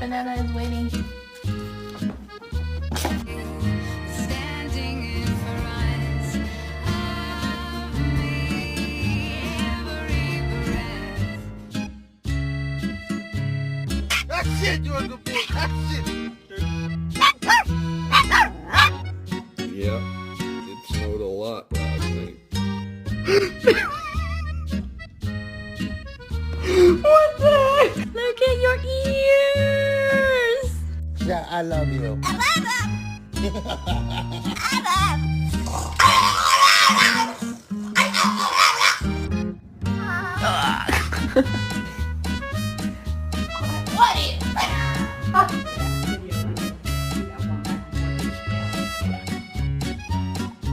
banana is waiting. Standing in front of me, every breath. That's it, you're a good boy. That's it. Yeah, it snowed a lot last night. What the heck? Look at your ears! Yeah, I love you. I love.